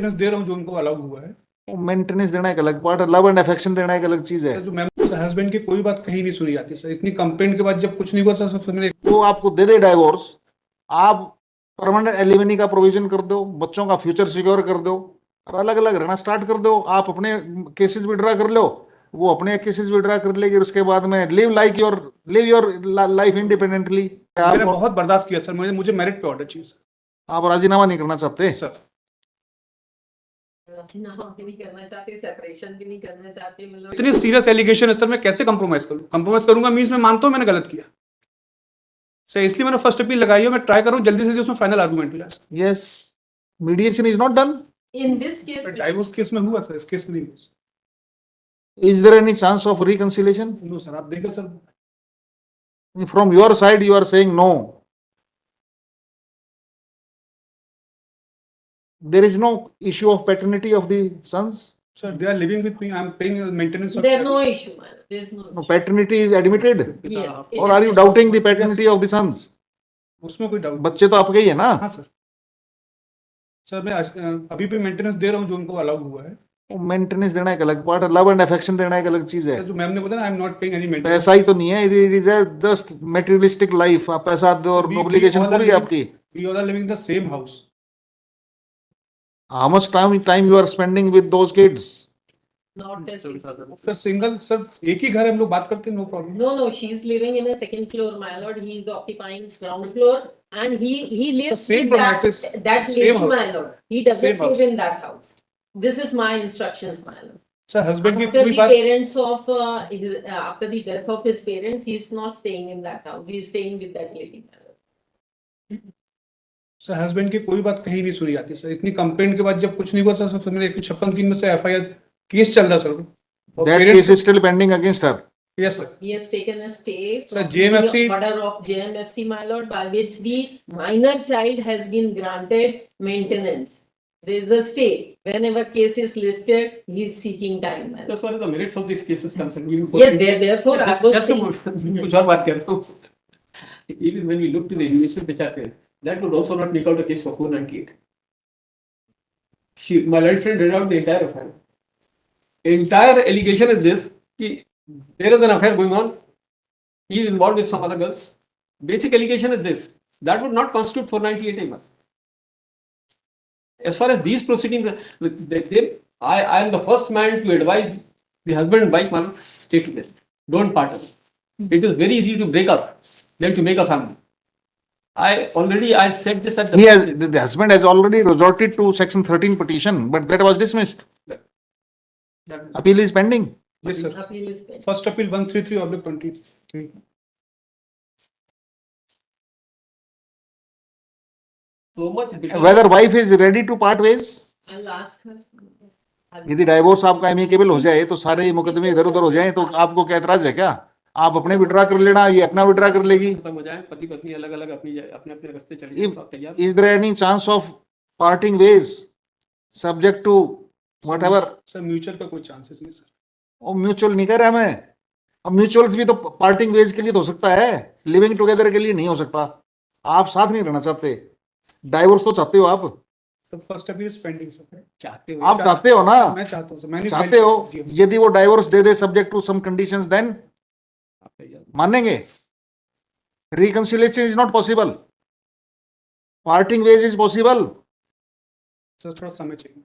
Maintenance दे रहा हूँ जो उनको अलाउड हुआ है मेंटेनेंस देना एक अलग पार्ट है, लव एंड अफेक्शन देना एक अलग चीज है। सर। जो मैम हस्बैंड की कोई बात कहीं नहीं सुनी जाती सर, इतनी कंप्लेंट के बाद जब कुछ नहीं हुआ सर, सबसे मैंने वो आपको दे दे डाइवोर्स, आप परमानेंट एलिमनी का प्रोविजन कर दो, बच्चों का फ्यूचर सिक्योर कर दो और अलग अलग रहना स्टार्ट कर दो। आप अपने केसेस विड्रा कर लो, वो अपने केसेस विड्रा कर लेगी, और उसके बाद में लिव योर लाइफ इंडिपेंडेंटली। मैंने बहुत बर्दाश्त किया सर, मुझे मेरिट पे ऑर्डर चाहिए सर। आप राजीनामा नहीं करना चाहते सर राजीनामा भी नहीं करना चाहते, सेपरेशन भी नहीं करना चाहते, मतलब इतनी सीरियस एलिगेशन है सर, मैं कैसे कंप्रोमाइज करूं? कंप्रोमाइज करूंगा मींस मैं मानता हूं मैंने गलत किया सर, इसलिए मैंने फर्स्ट अपील लगाई है। मैं ट्राई कर रहा हूं जल्दी से जल्दी उसमें फाइनल आर्गुमेंट हो जाए। Yes, mediation is not done. In this case divorce case में हुआ सर, इस केस में नहीं हुआ। Is there any chance of reconciliation? No sir, आप देखिए sir, From your side, you are saying no. There is no issue of paternity of the sons. sir they are living with me, I am paying maintenance of there's no issue, man. There's no No, issue. paternity is admitted. Yes, it Or is are you issue. doubting the paternity of the sons? उसमें कोई doubt? बच्चे तो आपके ही है ना? हाँ sir. Sir मैं अभी भी मेंटेनेंस दे रहा हूँ जो उनको अलाउड हुआ है मेंटेनेंस देना एक अलग पार्ट है, लव एंड अफेक्शन देना एक अलग चीज है। सर। जो मैम ने बताया I am not paying any maintenance. पैसा ही तो नहीं है, it is just materialistic life. आप पैसा दो और ऑब्लिगेशन पूरी है आपकी। We all are living the same house. How much time you are spending with those kids? Not a single. Sir single sir, एक ही घर है, हम लोग बात करते हैं, no problem. No, she's living in a second floor, my lord. He is occupying ground floor, and he lives same in premises, that same lady, house. my lord. He doesn't Same house. live in that house. This is my instructions, my lord. Sir husband की After कोई the बात, parents of after the death of his parents, he is not staying in that house. He is staying with that lady, my lord. Sir husband की कोई बात कहीं नहीं सुनी जाती सर, इतनी कंप्लेंट के बाद जब कुछ नहीं हुआ सर, सबसे मैंने 156(3) में से एफआईआर केस चल रहा sir. That case is still pending against her. Yes sir. He has taken a stay Sir, from JMFC the order of JMFC, my lord, by which the minor child has been granted maintenance. There is a stay. Whenever case is listed, he is seeking time, my lord. As far as the merits of this case is concerned, Yeah, therefore, I was just a saying. moment, कुछ और बात कर रहा हूँ. Even when we look to the allegations which are there, that would also not make out the case for 498. My late friend read out the entire affair. Entire allegation is this: कि there is an affair going on. He is involved with some other girls. Basic allegation is this. That would not constitute 498 anymore. As far as these proceedings, I am the first man to advise the husband and wife, man, stay together. Don't part up. It is very easy to break up than to make a family. I said this at the The husband has already resorted to Section 13 petition, but that was dismissed. Appeal is pending. Yes sir. Appeal is pending. First appeal 133/23। so much. Whether wife is ready to part ways. I'll ask her. यदि divorce आपका amicable हो जाए तो सारे मुकदमे इधर उधर हो जाए, तो आपको क्या एतराज है क्या? आप अपने विड्रा कर लेना, ये अपना विड्रा कर लेगी। खत्म हो जाए, पति पत्नी अलग अलग अपने अपने रास्ते चले जाएं, तो आप तैयार? Is there any chance of parting ways subject to whatever? Sir mutual का कोई चांसेस नहीं सर। और म्यूचुअल नहीं कह रहा मैं, अब म्यूचुअल्स भी तो पार्टिंग वेज के लिए तो हो सकता है, लिविंग टुगेदर के लिए नहीं हो सकता। आप साथ नहीं रहना चाहते, डाइवोर्स तो चाहते हो आप। तो first appeal is pending sir. चाहते हो आप चाहते हो ना? मैं चाहता हूँ सर, मैंने चाहते हो। जी हाँ। यदि वो डाइवोर्स दे दे subject to some conditions, then आप तैयार? मानेंगे? Reconciliation is not possible, parting ways is possible. Sir थोड़ा समय चाहिए।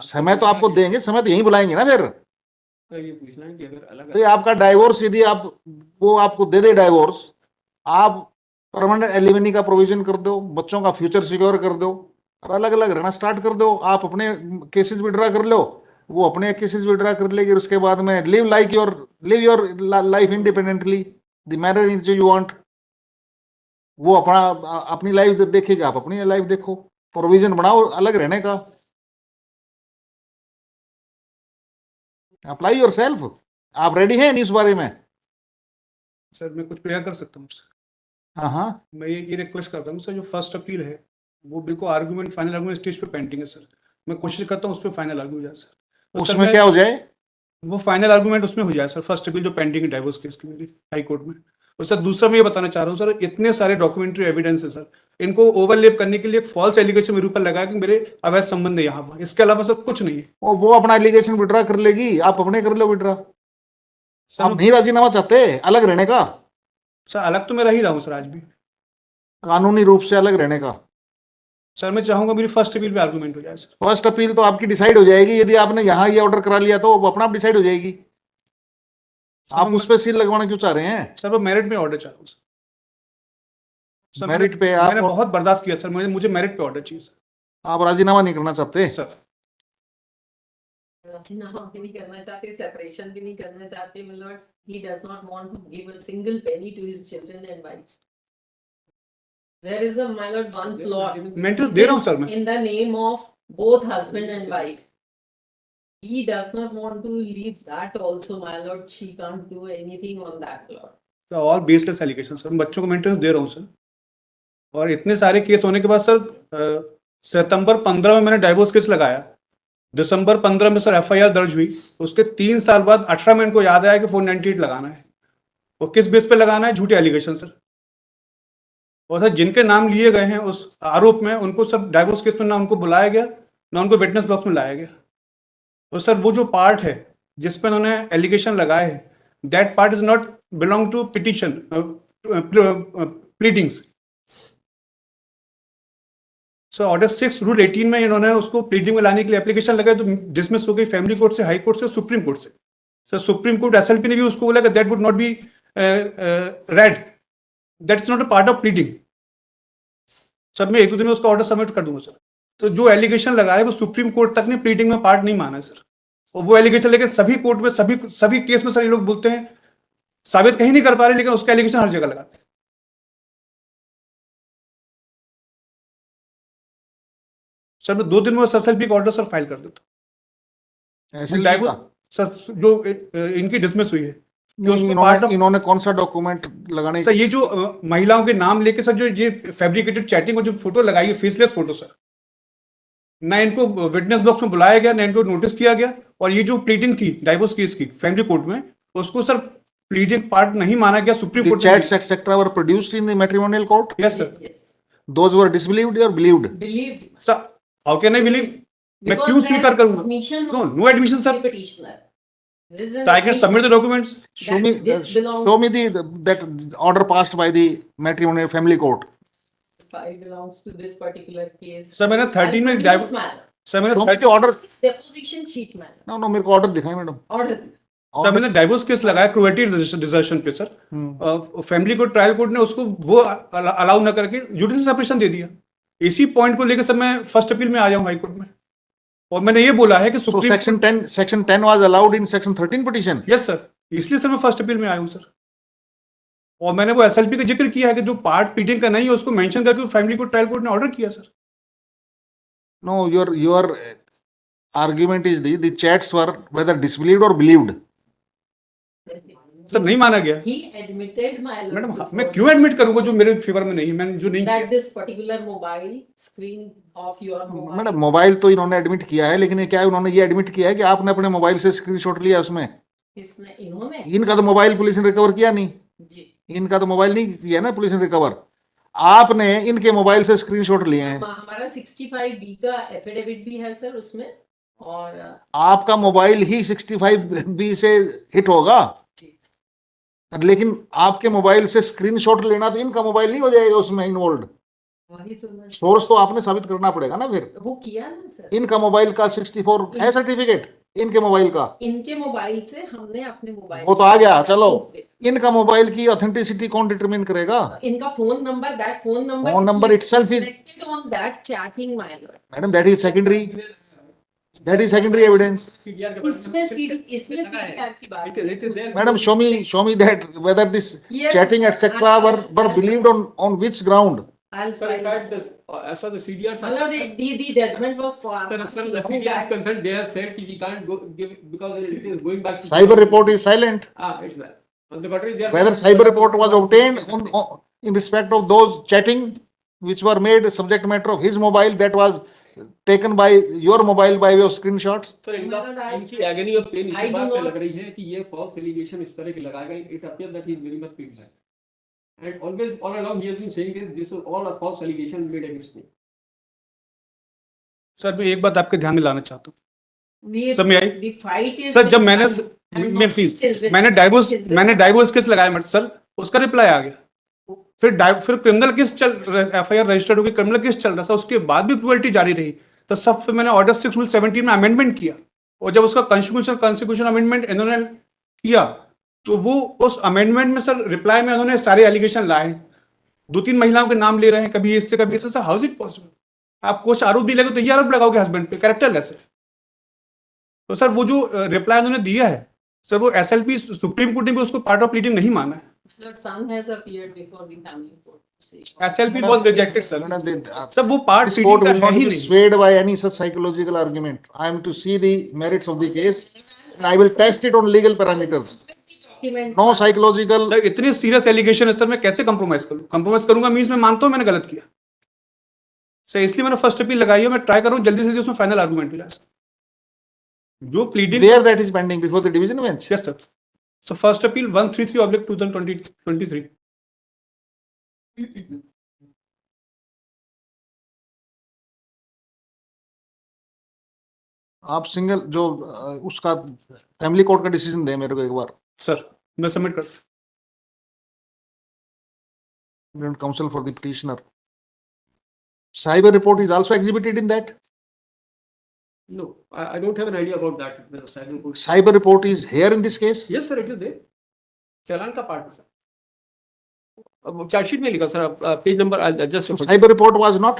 समय तो आपको देंगे, समय तो यहीं बुलाएंगे ना फिर। तो ये पूछना है कि अगर अलग तो ये आपका डाइवोर्स, यदि आप वो आपको दे दे डाइवोर्स, आप परमानेंट एलिमनी का प्रोविजन कर दो, बच्चों का फ्यूचर सिक्योर कर दो और अलग अलग रहना स्टार्ट कर दो। आप अपने केसेस विड्रा कर लो, वो अपने केसेस विड्रा कर लेगी, और उसके बाद में live your life independently the manner in you want. वो अपनी लाइफ देखेगी, आप अपनी लाइफ देखो। प्रोविजन बनाओ अलग रहने का। Apply yourself. आप रेडी हैं इस बारे में? सर मैं कुछ प्रेयर कर सकता हूँ सर? हाँ, मैं ये रिक्वेस्ट करता हूँ सर, जो फर्स्ट अपील है वो बिल्कुल आर्गुमेंट, फाइनल आर्गुमेंट स्टेज पे पेंडिंग है सर। मैं कोशिश करता हूँ उस पर फाइनल आर्गू हो जाए सर। तो सर उसमें क्या हो जाए? वो फाइनल आर्गुमेंट उसमें हो जाए सर, फर्स्ट अपील जो पेंडिंग है डाइवोर्स केस की मेरी हाई कोर्ट में। और सर दूसरा मैं ये बताना चाह रहा हूँ सर, इतने सारे डॉक्यूमेंट्री एविडेंस है सर, इनको ओवरलेप करने के लिए एक फॉल्स एलिगेशन मेरे ऊपर लगाया कि मेरे अवैध संबंध है यहाँ पर, इसके अलावा सर कुछ नहीं है। वो अपना एलिगेशन विड्रा कर लेगी, आप अपने कर लो विड्रा। सर आप नहीं राजीनामा चाहते अलग रहने का, सर अलग तो मैं रह ही रहा हूँ सर आज भी। कानूनी रूप से अलग रहने का। सर मैं चाहूंगा मेरी फर्स्ट अपील पे आर्गूमेंट हो जाए सर। फर्स्ट अपील तो आपकी डिसाइड हो जाएगी, यदि आपने यहाँ ये ऑर्डर करा लिया तो वो अपना आप डिसाइड हो जाएगी। आप उस पर सील लगवाना क्यों चाह रहे हैं? सर वो मेरिट में ऑर्डर चाह रहा हूँ सर। सर मेरिट पे मैंने आप बहुत बर्दाश्त किया सर, मुझे मेरिट पे ऑर्डर चाहिए सर। आप राजीनामा नहीं करना चाहते? सर राजीनामा भी नहीं करना चाहते, सेपरेशन भी नहीं करना चाहते, मतलब he does not want to give a single penny to his children and wives. There is a, my lord, one plot मैं तो दे रहा हूँ सर मैं। in the name of both husband and wife. He does not want to leave that also, my lord. She can't do anything on that plot. All baseless allegation sir, मैं बच्चों को maintenance दे रहा हूँ sir. और इतने सारे case होने के बाद सर सितंबर 15 में मैंने डाइवोर्स केस लगाया, दिसंबर 15 में सर एफआईआर दर्ज हुई, उसके 3 साल बाद 18 में इनको याद आया कि 498 लगाना है। वो किस बेस पे लगाना है? झूठे एलिगेशन सर। और सर जिनके नाम लिए गए हैं उस आरोप में, उनको सब डाइवोर्स केस में ना उनको बुलाया गया ना उनको विटनेस बॉक्स में लाया गया। और सर वो जो पार्ट है जिसपे उन्होंने एलिगेशन लगाए हैं, that part is not belong to petition pleadings. Sir order 6 rule 18 में इन्होंने उसको प्लीडिंग में लाने के लिए एप्लीकेशन लगाई, तो डिसमिस हो गई फैमिली कोर्ट से, हाई कोर्ट से, सुप्रीम कोर्ट से। सर सुप्रीम कोर्ट एसएलपी ने भी उसको बोला कि that would not be red, that is not a part of pleading. Sir मैं 1-2 दिन में उसका ऑर्डर सबमिट कर दूंगा सर। तो जो एलिगेशन लगा रहे हैं वो सुप्रीम कोर्ट तक ने प्लीडिंग में पार्ट नहीं माना है सर। और वो एलिगेशन लेके सभी कोर्ट में सभी केस में सर ये लोग बोलते हैं, साबित कहीं नहीं कर पा रहे, लेकिन उसका एलिगेशन हर जगह लगाते हैं। सर मैं 2 दिन में एसएलपी का ऑर्डर सर फाइल कर देता हूं। ऐसे सर जो इनकी डिसमिस हुई है कि उसको पार्ट ऑफ, इन्होंने कौन सा डॉक्यूमेंट लगाने? सर ये जो महिलाओं के नाम लेके सर जो ये फैब्रिकेटेड चैटिंग और जो फोटो लगाई है, फेसलेस फोटो सर, ना इनको विटनेस बॉक्स में बुलाया गया ना इनको नोटिस किया गया। और ये जो प्लीडिंग थी डाइवोर्स केस की फैमिली कोर्ट में, उसको सर प्लीडिंग पार्ट नहीं माना गया supreme The court chats etc. were produced in the matrimonial court. Yes sir. Yes. Those were disbelieved or believed? Believe. Sir how can I believe? मैं Because क्यों their स्वीकार करूंगा? admission no was no admission sir. the petitioner. This is So I can submit the documents. Show me, this belongs. show me that order passed by the matrimonial family court. This file belongs to this particular case. Sir मैंने 13 में I'll produce divorce, manner. Sir मैंने Show me the order. Deposition sheet manner. No, मेरे को order दिखाएं madam. Order. Sir मैंने divorce case लगाया cruelty desertion पे sir. Family court trial court ने उसको वो अलाउ ना करके जुडिशियल सेपरेशन दे दिया। इसी पॉइंट को लेकर सर मैं फर्स्ट अपील में आया हूं हाई कोर्ट में, और मैंने ये बोला है कि So supreme section 10 was allowed in section 13 petition. Yes sir, इसलिए सर मैं फर्स्ट अपील में आया हूं सर। और मैंने वो एसएलपी का जिक्र किया है कि जो पार्ट प्लीडिंग का नहीं है उसको मेंशन करके फैमिली कोर्ट ट्रायल कोर्ट ने ऑर्डर किया sir. No, your argument is the chats were whether disbelieved or believed. Sir नहीं माना गया। He admitted, my lord, madam before मैं क्यों एडमिट करूंगा जो मेरे फेवर में नहीं है, मैंने जो नहीं that किया। this particular mobile screen of your mobile. Madam mobile तो इन्होंने एडमिट किया है, लेकिन ये क्या है, उन्होंने ये एडमिट किया है कि आपने अपने मोबाइल से स्क्रीनशॉट लिया उसमें। इसने इन्होंने इनका तो मोबाइल पुलिस ने रिकवर किया नहीं, जी इनका तो मोबाइल नहीं किया ना पुलिस ने रिकवर। आपने इनके मोबाइल से स्क्रीनशॉट लिए हैं। हमारा 65B का एफिडेविट भी है सर उसमें, और आपका मोबाइल ही 65B से हिट होगा, जी लेकिन आपके मोबाइल से स्क्रीनशॉट लेना तो इनका मोबाइल नहीं हो जाएगा उसमें इन्वॉल्व। वही तो ना, सोर्स तो आपने साबित करना पड़ेगा ना। फिर वो किया ना सर। इनका मोबाइल का 64 है सर्टिफिकेट, इनके मोबाइल का इनके मोबाइल से हमने अपने मोबाइल वो तो आ गया, चलो। इनका मोबाइल की ऑथेंटिसिटी कौन डिटरमिन करेगा? इनका phone number, that phone number phone number itself is, connected on that chatting, my lord. Madam that is secondary, that is secondary evidence. CDR के इसमें CDR की बात It is there. Madam show me that whether this Yes, chatting etc. were believed on which ground? I'll Sir, in find fact, out. this, as far as the CDRs My are lord, concerned, the judgment was for sir, as far as the CDR is concerned, they have said that we can't go give because it is going back to Cyber report is silent. It's there. On the contrary, they are Whether cyber report was obtained in respect of those chatting which were made subject matter of his mobile that was taken by your mobile by way of screenshots. Sir इनका My lord, इनकी agony of pain I इसी do बात पे not- लग रही है कि ये false allegation इस तरह के लगाए गए। It appears that he is very much pained by it. And always, all along, he has been saying that this is all a false allegation made against me. Sir मैं एक बात आपके ध्यान में लाना चाहता हूँ We, सर मैं आई the fight is. सर जब with मैंने us and मैं not प्लीज children. मैंने डाइवोर्स केस लगाया मत सर उसका रिप्लाई आ गया फिर क्रिमिनल केस चल एफआईआर रजिस्टर्ड होगी क्रिमिनल केस चल रहा था उसके बाद भी क्रुएल्टी जारी रही तो सब फिर मैंने ऑर्डर 6 रूल 17 में अमेंडमेंट किया और जब उसका कॉन्स्टिट्यूशनल अमेंडमेंट इन्होंने किया तो वो उस अमेंडमेंट में सर रिप्लाई में उन्होंने सारे एलिगेशन लाए 2-3 महिलाओं के नाम ले रहे हैं कभी इससे कभी इससे हाउ इज इट पॉसिबल आप कुछ आरोप भी लगे तो ये आरोप लगाओगे हस्बैंड पे कैरेक्टरलेस है तो सर वो जो रिप्लाई उन्होंने दिया है सर वो एसएलपी सुप्रीम कोर्ट ने भी उसको पार्ट ऑफ प्लीडिंग नहीं माना है But some has appeared before the family court. SLP was rejected sir sir वो part This court pleading will का है not ही be नहीं swayed by any such psychological argument. I am to see the merits of the case and I will test it on legal parameters. Documents. No psychological. Sir इतने serious allegation है sir मैं कैसे compromise करूं compromise करूंगा means मैं मानता हूं मैंने गलत किया सर इसलिए मैंने फर्स्ट अपील लगाई है मैं ट्राई कर रहा हूं जल्दी से जल्दी उसमें फाइनल आर्गुमेंट हो जाए जो pleading Where that is pending before the division bench. Yes sir so first appeal 133/2023 आप सिंगल जो उसका फैमिली कोर्ट का डिसीजन दे मेरे को एक बार. सर मैं सबमिट कर Counsel for the petitioner. Cyber report is also exhibited in that. No, I don't have an idea about that. The cyber report. Cyber report is here in this case. Yes, sir, it is there. चालान का part है sir. अब chargesheet में लिखा sir page number just Cyber report was not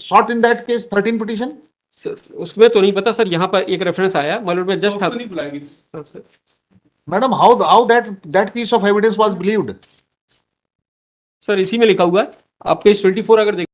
sought in that case 13 petition. उसमें तो नहीं पता sir यहाँ पर एक रेफरेंस आया मतलब मैं जस्ट नहीं बुलाएगी sir Madam, how that piece of evidence was believed? Sir इसी में लिखा हुआ है आप पेज 24 अगर